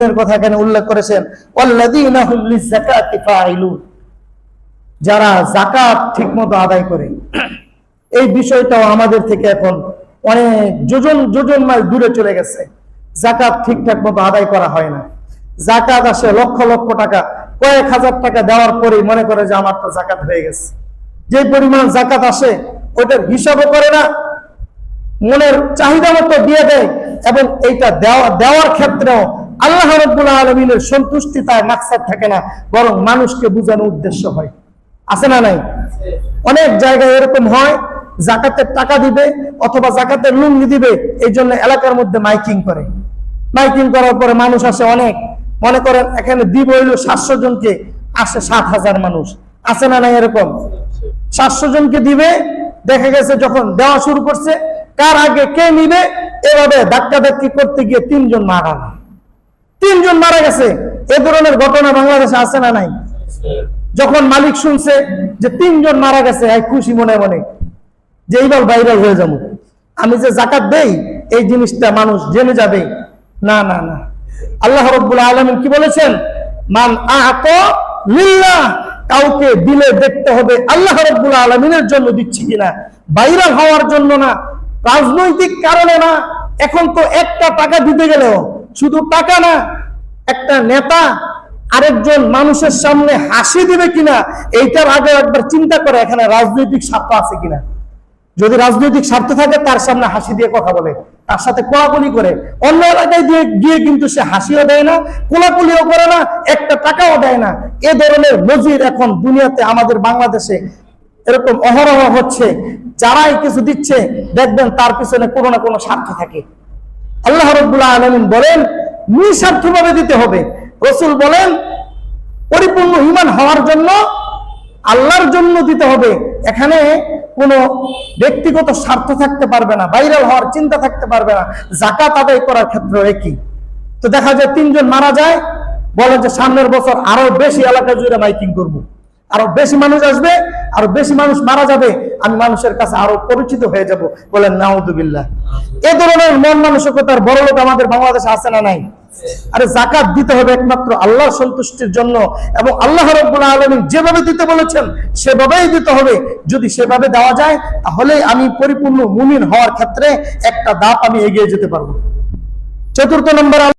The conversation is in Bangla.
কথা এখানে উল্লেখ করেছেন, ওয়াল্লাযীনা হুম লিয-যাকাতি ফাঈলুন, যারা যাকাত ঠিকমতো আদায় করে। এই বিষয়টাও আমাদের থেকে এখন অনেক যোজন মাইল দূরে চলে গেছে। যাকাত ঠিকঠাক মতো আদায় করা হয় না। যাকাত আসে লক্ষ লক্ষ টাকা, কয়েক হাজার টাকা দেওয়ার পরেই মনে করে যে আমার তো যাকাত হয়ে গেছে। যে পরিমাণ যাকাত আসে ওটার হিসাবও করে না, মনের চাহিদা মতো দিয়ে দেয়। এবং এইটা দেওয়ার ক্ষেত্রেও আল্লাহ রাব্বুল আলামিনের সন্তুষ্টি তার মাকসাদ থাকে না, বরং মানুষকে বোঝানোর উদ্দেশ্য হয়। আছে না নাই? অনেক জায়গায় এরকম হয়, যাকাতের টাকা দিবে অথবা যাকাতের লুঙ্গি দিবে, এই জন্য এলাকার মধ্যে মাইকিং করে। মাইকিং করার পরে মানুষ আসে অনেক, মনে করেন এখানে দিব হইল 700 জনকে, আসে 7000 মানুষ। আছে না নাই এরকম? 700 জনকে দিবে, দেখা গেছে যখন দেওয়া শুরু করছে, কার আগে কে নিবে এভাবে ধাক্কাধাক্কি করতে গিয়ে 3 জন মারা, 3 জন মারা গেছে। এ ধরনের ঘটনা বাংলাদেশে আছে না নাই? যখন মালিক শুনছে যে 3 জন মারা গেছে, খুশি মনে মনে যে এইবার ভাইরাল হয়ে যাবো, আমি যে যাকাত দেই এই জিনিসটা মানুষ জেনে যাবে। না না না, আল্লাহ রাব্বুল আলামিন কি বলেছেন? মান আ'তা লিল্লাহ, কাউকে দিলে দেখতে হবে আল্লাহ রাব্বুল আলামিনের জন্য দিচ্ছি কিনা, ভাইরাল হওয়ার জন্য না, রাজনৈতিক কারণে না। এখন তো একটা টাকা দিতে গেলেও শুধু টাকা না, একটা নেতা আরেকজন মানুষের সামনে হাসি দিবে কিনা এইটার আগে একবার চিন্তা করে এখানে রাজনৈতিক স্বার্থ আছে কিনা। যদি রাজনৈতিক স্বার্থ থাকে তার সামনে হাসি দিয়ে কথা বলে, তার সাথে কোলাকুলি করে। অন্য এলাকায় গিয়ে কিন্তু সে হাসিও দেয় না, কোলাকুলিও করে না, একটা টাকাও দেয় না। এ ধরনের নজির এখন দুনিয়াতে আমাদের বাংলাদেশে এরকম অহরহ হচ্ছে। যারাই কিছু দিচ্ছে দেখবেন তার পিছনে কোনো না কোনো স্বার্থ থাকে। আল্লাহ রাব্বুল আলামিন বলেন নিঃস্বার্থভাবে দিতে হবে। রাসূল বলেন পরিপূর্ণ ঈমান হওয়ার জন্য আল্লাহর জন্য দিতে হবে। এখানে কোনো ব্যক্তিগত স্বার্থ থাকতে পারবে না, ভাইরাল হওয়ার চিন্তা থাকতে পারবে না। যাকাত আদায় করার ক্ষেত্রে একই। তো দেখা যায় 3 জন মারা যায়, বলে যে সামনের বছর আরো বেশি এলাকা জুড়ে মাইকিং করব, আরো বেশি মানুষ আসবে, আরো বেশি মানুষ মারা যাবে, আমি মানুষের কাছে আরো পরিচিত হয়ে যাব। বলেন নাউযুবিল্লাহ। এ ধরনের মন মানসিকতার বড় লোক আমাদের বাংলাদেশে আছে না নাই? আরে যাকাত দিতে হবে একমাত্র আল্লাহর সন্তুষ্টির জন্য, এবং আল্লাহ রাব্বুল আলামিন যেভাবে দিতে বলেছেন সেভাবেই দিতে হবে। যদি সেভাবে দেওয়া যায় তাহলে আমি পরিপূর্ণ মুমিন হওয়ার ক্ষেত্রে একটা ধাপ আমি এগিয়ে যেতে পারবো। 4 নম্বর